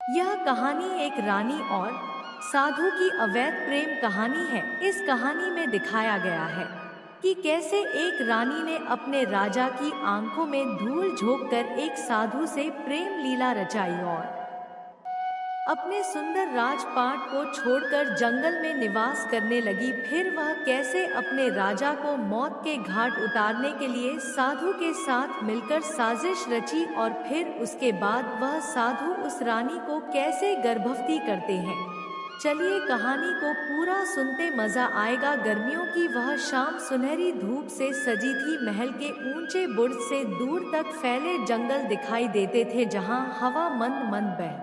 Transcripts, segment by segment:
यह कहानी एक रानी और साधु की अवैध प्रेम कहानी है। इस कहानी में दिखाया गया है कि कैसे एक रानी ने अपने राजा की आंखों में धूल झोंककर एक साधु से प्रेम लीला रचाई और अपने सुंदर राजपाट को छोड़कर जंगल में निवास करने लगी। फिर वह कैसे अपने राजा को मौत के घाट उतारने के लिए साधु के साथ मिलकर साजिश रची और फिर उसके बाद वह साधु उस रानी को कैसे गर्भवती करते हैं। चलिए कहानी को पूरा सुनते मजा आएगा। गर्मियों की वह शाम सुनहरी धूप से सजी थी। महल के ऊंचे बुर्ज से दूर तक फैले जंगल दिखाई देते थे जहां हवा मंद मंद बह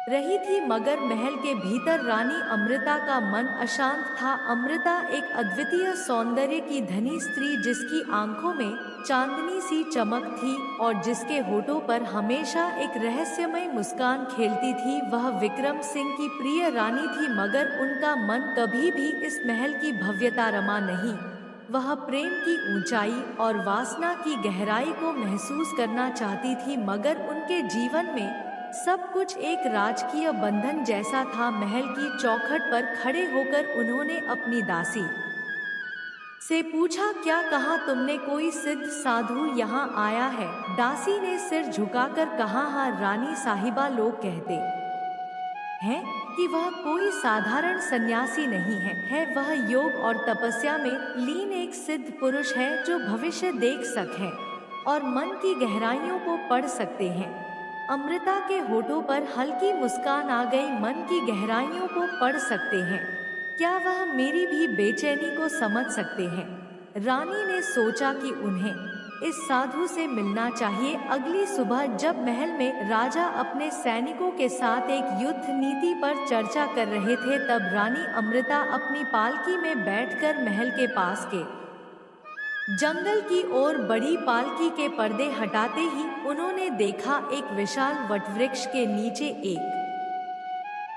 रही थी, मगर महल के भीतर रानी अमृता का मन अशांत था। अमृता एक अद्वितीय सौंदर्य की धनी स्त्री जिसकी आंखों में चांदनी सी चमक थी और जिसके होठों पर हमेशा एक रहस्यमय मुस्कान खेलती थी। वह विक्रम सिंह की प्रिय रानी थी, मगर उनका मन कभी भी इस महल की भव्यता रमा नहीं। वह प्रेम की ऊंचाई और वासना की गहराई को महसूस करना चाहती थी, मगर उनके जीवन में सब कुछ एक राजकीय बंधन जैसा था। महल की चौखट पर खड़े होकर उन्होंने अपनी दासी से पूछा, क्या कहा तुमने, कोई सिद्ध साधु यहाँ आया है? दासी ने सिर झुकाकर कहा, हाँ रानी साहिबा, लोग कहते हैं कि वह कोई साधारण सन्यासी नहीं है वह योग और तपस्या में लीन एक सिद्ध पुरुष है जो भविष्य देख सके और मन की गहराइयों को पढ़ सकते हैं। अमृता के होठों पर हल्की मुस्कान आ गई। मन की गहराइयों को पढ़ सकते हैं, क्या वह मेरी भी बेचैनी को समझ सकते हैं? रानी ने सोचा कि उन्हें इस साधु से मिलना चाहिए। अगली सुबह जब महल में राजा अपने सैनिकों के साथ एक युद्ध नीति पर चर्चा कर रहे थे, तब रानी अमृता अपनी पालकी में बैठकर महल के पास के जंगल की ओर बड़ी। पालकी के पर्दे हटाते ही उन्होंने देखा एक विशाल वटवृक्ष के नीचे एक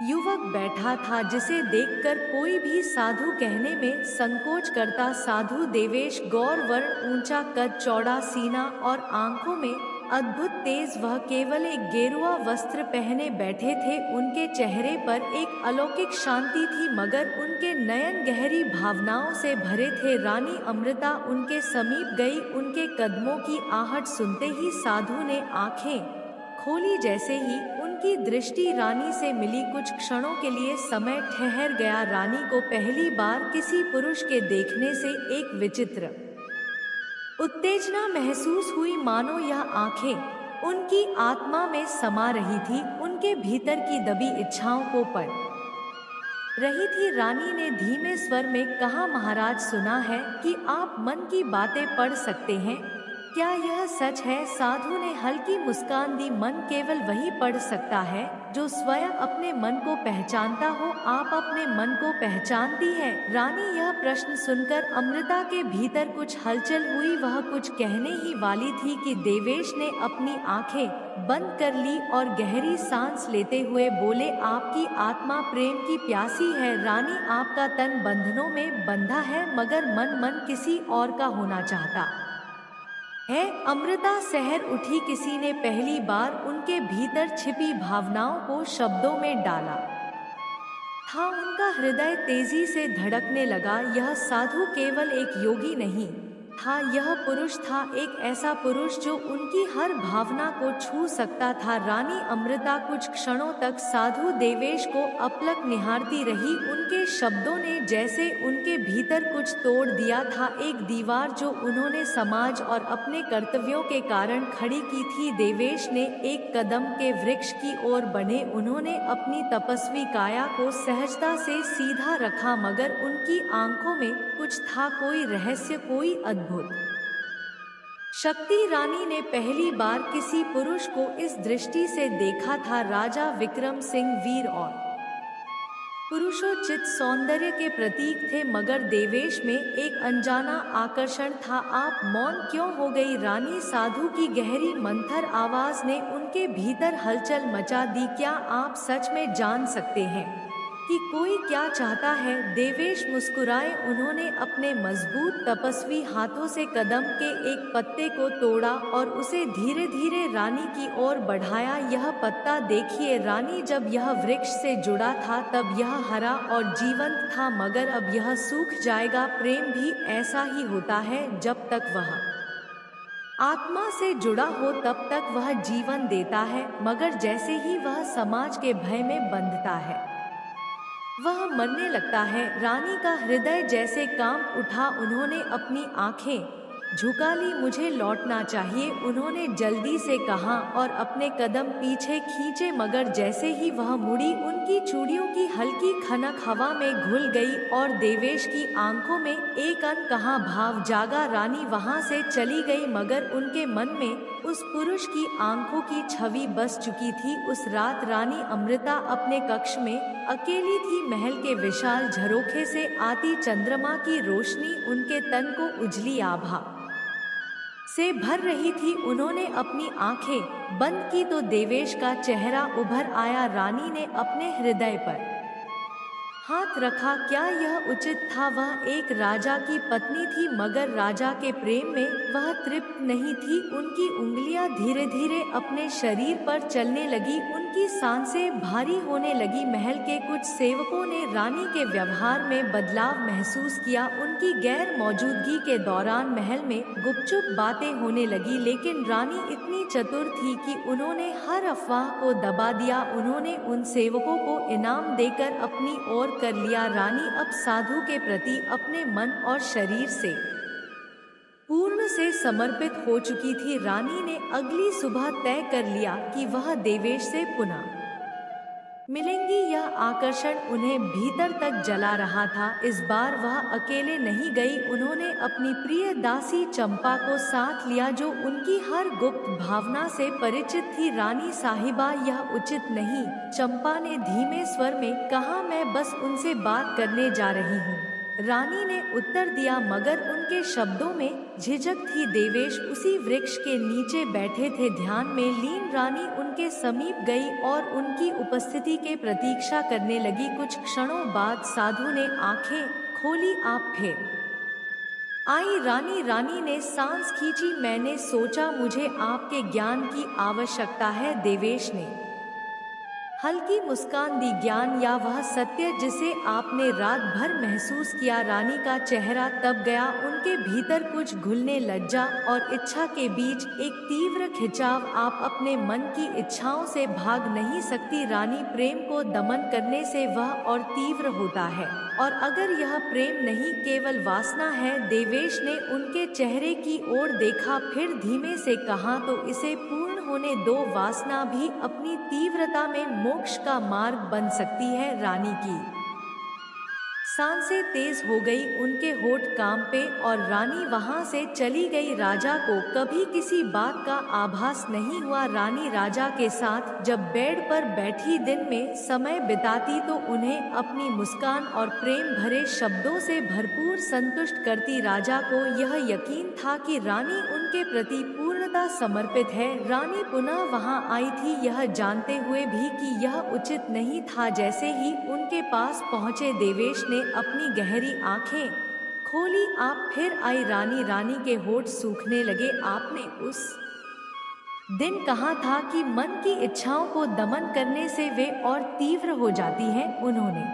युवक बैठा था जिसे देखकर कोई भी साधु कहने में संकोच करता। साधु देवेश, गौर वर्ण, ऊंचा कद, चौड़ा सीना और आंखों में अद्भुत तेज। वह केवल एक गेरुआ वस्त्र पहने बैठे थे। उनके चेहरे पर एक अलौकिक शांति थी, मगर उनके नयन गहरी भावनाओं से भरे थे। रानी अमृता उनके समीप गई। उनके कदमों की आहट सुनते ही साधु ने आंखें खोली। जैसे ही उनकी दृष्टि रानी से मिली, कुछ क्षणों के लिए समय ठहर गया। रानी को पहली बार किसी पुरुष के देखने से एक विचित्र उत्तेजना महसूस हुई, मानो यह आंखें उनकी आत्मा में समा रही थी, उनके भीतर की दबी इच्छाओं को पढ़ रही थी। रानी ने धीमे स्वर में कहा, महाराज, सुना है कि आप मन की बातें पढ़ सकते हैं, क्या यह सच है? साधु ने हल्की मुस्कान दी, मन केवल वही पढ़ सकता है जो स्वयं अपने मन को पहचानता हो। आप अपने मन को पहचानती है? रानी यह प्रश्न सुनकर अमृता के भीतर कुछ हलचल हुई। वह कुछ कहने ही वाली थी कि देवेश ने अपनी आंखें बंद कर ली और गहरी सांस लेते हुए बोले, आपकी आत्मा प्रेम की प्यासी है रानी, आपका तन बंधनों में बंधा है, मगर मन किसी और का होना चाहता है। अमृता सहर उठी। किसी ने पहली बार उनके भीतर छिपी भावनाओं को शब्दों में डाला था। उनका हृदय तेजी से धड़कने लगा। यह साधु केवल एक योगी नहीं था, यह पुरुष था, एक ऐसा पुरुष जो उनकी हर भावना को छू सकता था। रानी अमृता कुछ क्षणों तक साधु देवेश को अपलक निहारती रही। उनके शब्दों ने जैसे उनके भीतर कुछ तोड़ दिया था, एक दीवार जो उन्होंने समाज और अपने कर्तव्यों के कारण खड़ी की थी। देवेश ने एक कदम के वृक्ष की ओर बढ़े। उन्होंने अपनी तपस्वी काया को सहजता से सीधा रखा, मगर उनकी आंखों में कुछ था, कोई रहस्य, कोई अद्भुत शक्ति। रानी ने पहली बार किसी पुरुष को इस दृष्टि से देखा था। राजा विक्रम सिंह वीर और पुरुषोचित सौंदर्य के प्रतीक थे, मगर देवेश में एक अनजाना आकर्षण था। आप मौन क्यों हो गई रानी? साधु की गहरी मंथर आवाज ने उनके भीतर हलचल मचा दी। क्या आप सच में जान सकते हैं कि कोई क्या चाहता है। देवेश मुस्कुराए। उन्होंने अपने मजबूत तपस्वी हाथों से कदम के एक पत्ते को तोड़ा और उसे धीरे धीरे रानी की ओर बढ़ाया। यह पत्ता देखिए रानी, जब यह वृक्ष से जुड़ा था तब यह हरा और जीवंत था, मगर अब यह सूख जाएगा। प्रेम भी ऐसा ही होता है, जब तक वह आत्मा से जुड़ा हो तब तक वह जीवन देता है, मगर जैसे ही वह समाज के भय में बंधता है वह मरने लगता है। रानी का हृदय जैसे कांप उठा। उन्होंने अपनी आंखें झुका ली। मुझे लौटना चाहिए, उन्होंने जल्दी से कहा और अपने कदम पीछे खींचे, मगर जैसे ही वह मुड़ी उनकी चूड़ियों की हल्की खनक हवा में घुल गई और देवेश की आंखों में एक अनकहा भाव जागा। रानी वहां से चली गई, मगर उनके मन में उस पुरुष की आंखों की छवि बस चुकी थी। उस रात रानी अमृता अपने कक्ष में अकेली थी। महल के विशाल झरोखे से आती चंद्रमा की रोशनी उनके तन को उजली आभा से भर रही थी। उन्होंने अपनी आंखें बंद की तो देवेश का चेहरा उभर आया। रानी ने अपने हृदय पर हाथ रखा। क्या यह उचित था? वह एक राजा की पत्नी थी, मगर राजा के प्रेम में वह तृप्त नहीं थी। उनकी उंगलियां धीरे धीरे अपने शरीर पर चलने लगी, उनकी सांसें भारी होने लगी। महल के कुछ सेवकों ने रानी के व्यवहार में बदलाव महसूस किया। उनकी गैर मौजूदगी के दौरान महल में गुपचुप बातें होने लगी, लेकिन रानी इतनी चतुर थी कि उन्होंने हर अफवाह को दबा दिया। उन्होंने उन सेवकों को इनाम देकर अपनी ओर कर लिया। रानी अब साधु के प्रति अपने मन और शरीर से पूर्ण से समर्पित हो चुकी थी। रानी ने अगली सुबह तय कर लिया कि वह देवेश से पुनः मिलेंगी। यह आकर्षण उन्हें भीतर तक जला रहा था। इस बार वह अकेले नहीं गई, उन्होंने अपनी प्रिय दासी चंपा को साथ लिया, जो उनकी हर गुप्त भावना से परिचित थी। रानी साहिबा, यह उचित नहीं, चंपा ने धीमे स्वर में कहा। मैं बस उनसे बात करने जा रही हूँ, रानी ने उत्तर दिया, मगर उनके शब्दों में झिझक थी। देवेश उसी वृक्ष के नीचे बैठे थे, ध्यान में लीन। रानी उनके समीप गई और उनकी उपस्थिति के प्रतीक्षा करने लगी। कुछ क्षणों बाद साधु ने आंखें खोली। आप फिर आई रानी ने सांस खींची। मैंने सोचा मुझे आपके ज्ञान की आवश्यकता है। देवेश ने हल्की मुस्कान दी। ज्ञान या वह सत्य जिसे आपने रात भर महसूस किया? रानी का चेहरा तप गया। उनके भीतर कुछ घुलने लज्जा और इच्छा के बीच एक तीव्र खिंचाव। आप अपने मन की इच्छाओं से भाग नहीं सकती रानी। प्रेम को दमन करने से वह और तीव्र होता है, और अगर यह प्रेम नहीं केवल वासना है। देवेश ने उनके चेहरे की ओर देखा, फिर धीमे से कहा, तो इसे पूर्ण होने दो। वासना भी अपनी तीव्रता में मोक्ष का मार्ग बन सकती है। रानी की सांसें तेज हो गई, उनके होठ कांपे और रानी वहां से चली गई। राजा को कभी किसी बात का आभास नहीं हुआ। रानी राजा के साथ जब बेड पर बैठी दिन में समय बिताती तो उन्हें अपनी मुस्कान और प्रेम भरे शब्दों से भरपूर संतुष्ट करती। राजा को यह यकीन था कि रानी उनके प्रति पूर्णतः समर्पित है। रानी पुनः वहां आई थी, यह जानते हुए भी कि यह उचित नहीं था। जैसे ही उनके पास पहुंचे, देवेश ने अपनी गहरी आंखें खोली। आप फिर आई रानी के होठ सूखने लगे। आपने उस दिन कहा था कि मन की इच्छाओं को दमन करने से वे और तीव्र हो जाती हैं। उन्होंने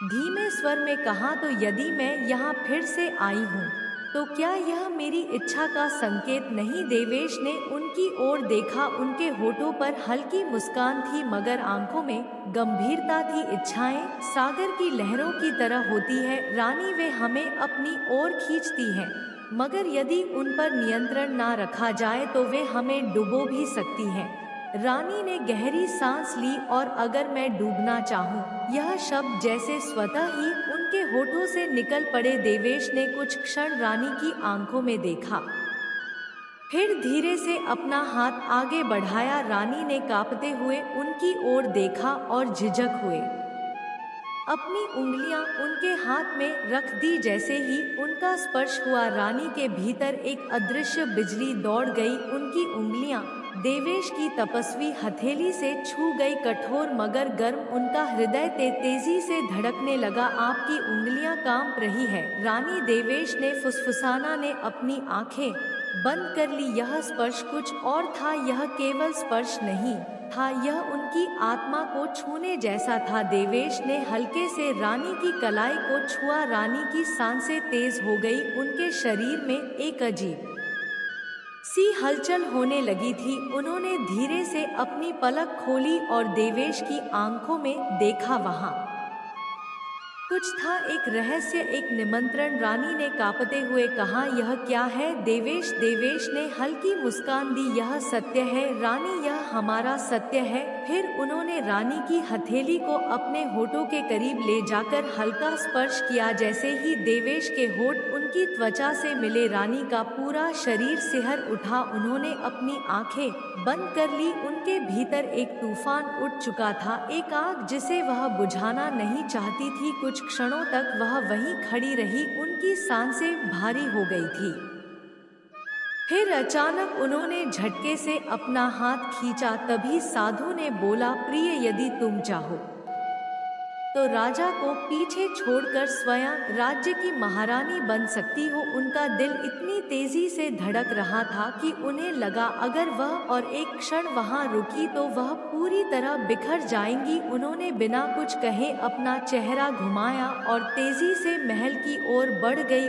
धीमे स्वर में कहा, तो यदि मैं यहाँ फिर से आई हूँ तो क्या यह मेरी इच्छा का संकेत नहीं? देवेश ने उनकी ओर देखा। उनके होठों पर हल्की मुस्कान थी, मगर आंखों में गंभीरता थी। इच्छाएं सागर की लहरों की तरह होती है रानी, वे हमें अपनी ओर खींचती हैं, मगर यदि उन पर नियंत्रण ना रखा जाए तो वे हमें डुबो भी सकती हैं। रानी ने गहरी सांस ली, और अगर मैं डूबना चाहूं, यह शब्द जैसे स्वतः ही उनके होठों से निकल पड़े। देवेश ने कुछ क्षण रानी की आंखों में देखा, फिर धीरे से अपना हाथ आगे बढ़ाया। रानी ने कांपते हुए उनकी ओर देखा और झिझक हुए अपनी उंगलियां उनके हाथ में रख दी। जैसे ही उनका स्पर्श हुआ, रानी के भीतर एक अदृश्य बिजली दौड़ गई। उनकी उंगलियां देवेश की तपस्वी हथेली से छू गई। कठोर मगर गर्म उनका हृदय तेजी से धड़कने लगा। आपकी उंगलियां कांप रही है रानी, देवेश ने फुसफुसाना ने अपनी आंखें बंद कर ली। यह स्पर्श कुछ और था, यह केवल स्पर्श नहीं था, यह उनकी आत्मा को छूने जैसा था। देवेश ने हल्के से रानी की कलाई को छुआ। रानी की सांसें तेज हो गई, उनके शरीर में एक अजीब सी हलचल होने लगी थी। उन्होंने धीरे से अपनी पलक खोली और देवेश की आंखों में देखा। वहां कुछ था, एक रहस्य, एक निमंत्रण। रानी ने कांपते हुए कहा, यह क्या है देवेश? देवेश ने हल्की मुस्कान दी, यह सत्य है रानी, यह हमारा सत्य है। फिर उन्होंने रानी की हथेली को अपने होठों के करीब ले जाकर हल्का स्पर्श किया। जैसे ही देवेश के होठ उनकी त्वचा से मिले, रानी का पूरा शरीर सिहर उठा। उन्होंने अपनी आंखें बंद कर ली। उनके भीतर एक तूफान उठ चुका था, एक आग जिसे वह बुझाना नहीं चाहती थी। कुछ क्षणों तक वह वहीं खड़ी रही, उनकी सांसें भारी हो गई थी। फिर अचानक उन्होंने झटके से अपना हाथ खींचा। तभी साधु ने बोला, प्रिय, यदि तुम चाहो तो राजा को पीछे छोड़कर स्वयं राज्य की महारानी बन सकती हो। उनका दिल इतनी तेजी से धड़क रहा था कि उन्हें लगा अगर वह और एक क्षण वहां रुकी तो वह पूरी तरह बिखर जाएंगी। उन्होंने बिना कुछ कहे अपना चेहरा घुमाया और तेजी से महल की ओर बढ़ गई।